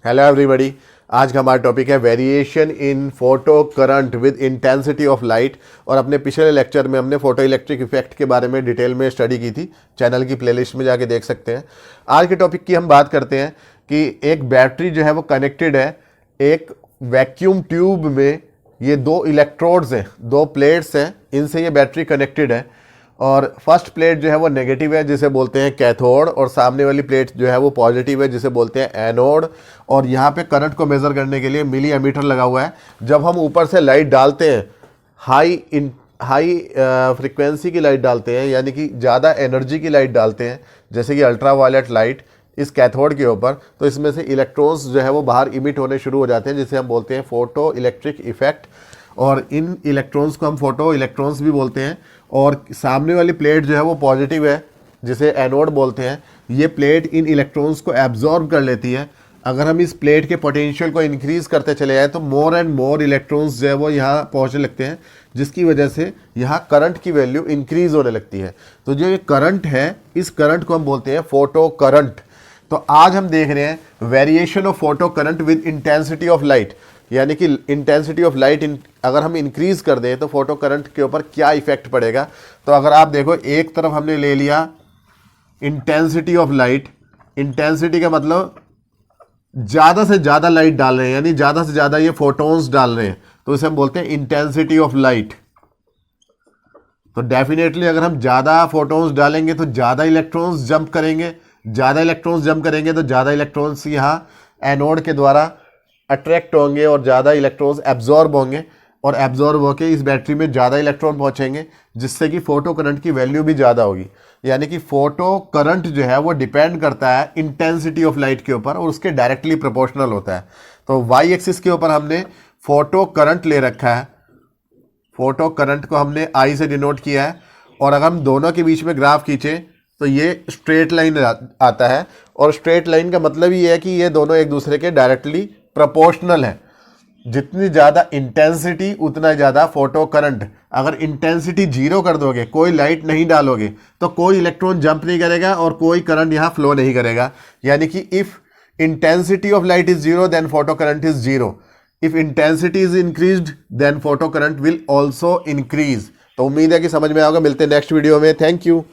Hello everybody. आज का हमारा टॉपिक है variation in photo current with intensity of light. और अपने पिछले लेक्चर में हमने फोटो इलेक्ट्रिक इफेक्ट के बारे में डिटेल में स्टडी की थी। चैनल की प्लेलिस्ट में जाके देख सकते हैं। आज के टॉपिक की हम बात करते हैं कि एक बैटरी जो है वो कनेक्टेड है एक वैक्यूम ट्यूब में। ये दो इलेक्ट्रोड्स हैं, दो प्लेट्स हैं, इनसे ये बैटरी कनेक्टेड है। और फर्स्ट प्लेट जो है वो नेगेटिव है जिसे बोलते हैं कैथोड, और सामने वाली प्लेट जो है वो पॉजिटिव है जिसे बोलते हैं एनोड। और यहाँ पे करंट को मेज़र करने के लिए मिली एमीटर लगा हुआ है। जब हम ऊपर से लाइट डालते हैं, हाई फ्रिक्वेंसी की लाइट डालते हैं, यानी कि ज़्यादा एनर्जी की लाइट डालते हैं, जैसे कि अल्ट्रा वायलेट लाइट इस कैथोड के ऊपर, तो इसमें से इलेक्ट्रॉन्स जो है वो बाहर इमिट होने शुरू हो जाते हैं, जिसे हम बोलते हैं फोटो इलेक्ट्रिक इफेक्ट। और इन इलेक्ट्रॉन्स को हम फोटो इलेक्ट्रॉन्स भी बोलते हैं। और सामने वाली प्लेट जो है वो पॉजिटिव है जिसे एनोड बोलते हैं। ये प्लेट इन इलेक्ट्रॉन्स को एब्जॉर्ब कर लेती है। अगर हम इस प्लेट के पोटेंशियल को इंक्रीज करते चले जाएं तो मोर एंड मोर इलेक्ट्रॉन्स जो है वो यहाँ पहुँचने लगते हैं, जिसकी वजह से यहाँ करंट की वैल्यू इंक्रीज होने लगती है। तो जो ये करंट है, इस करंट को हम बोलते हैं फोटो करंट। तो आज हम देख रहे हैं variation of photo current with intensity of light, यानी कि इंटेंसिटी ऑफ लाइट अगर हम इंक्रीज कर दें तो फोटो करंट के ऊपर क्या इफेक्ट पड़ेगा। तो अगर आप देखो, एक तरफ हमने ले लिया इंटेंसिटी ऑफ लाइट। इंटेंसिटी का मतलब ज़्यादा से ज़्यादा लाइट डाल रहे हैं, यानी ज़्यादा से ज़्यादा ये फोटोन्स डाल रहे हैं, तो इसे हम बोलते हैं इंटेंसिटी ऑफ लाइट। तो डेफिनेटली अगर हम ज़्यादा फोटोन्स डालेंगे तो ज़्यादा इलेक्ट्रॉन्स जंप करेंगे। ज़्यादा इलेक्ट्रॉन्स जंप करेंगे तो ज़्यादा इलेक्ट्रॉन्स यहाँ एनोड के द्वारा अट्रैक्ट होंगे और ज़्यादा इलेक्ट्रॉन्स एब्जॉर्ब होंगे, और एब्जॉर्ब होकर इस बैटरी में ज़्यादा इलेक्ट्रॉन पहुँचेंगे, जिससे कि फ़ोटो करंट की वैल्यू भी ज़्यादा होगी। यानी कि फ़ोटो करंट जो है वो डिपेंड करता है इंटेंसिटी ऑफ लाइट के ऊपर, और उसके डायरेक्टली प्रोपोर्शनल होता है। तो वाई एक्सिस के ऊपर हमने फोटो करंट ले रखा है। फोटो करंट को हमने आई से डिनोट किया है। और अगर हम दोनों के बीच में ग्राफ खींचे तो ये स्ट्रेट लाइन आता है। और स्ट्रेट लाइन का मतलब ये है कि ये दोनों एक दूसरे के डायरेक्टली प्रोपोर्शनल है। जितनी ज़्यादा इंटेंसिटी उतना ज़्यादा फोटो करंट। अगर इंटेंसिटी 0 कर दोगे, कोई लाइट नहीं डालोगे, तो कोई इलेक्ट्रॉन जंप नहीं करेगा और कोई करंट यहाँ फ्लो नहीं करेगा। यानी कि if intensity of light is 0 then photo current is 0। If intensity is increased then photo current will also increase. तो उम्मीद है कि समझ में आएगा। मिलते हैं नेक्स्ट वीडियो में। Thank you.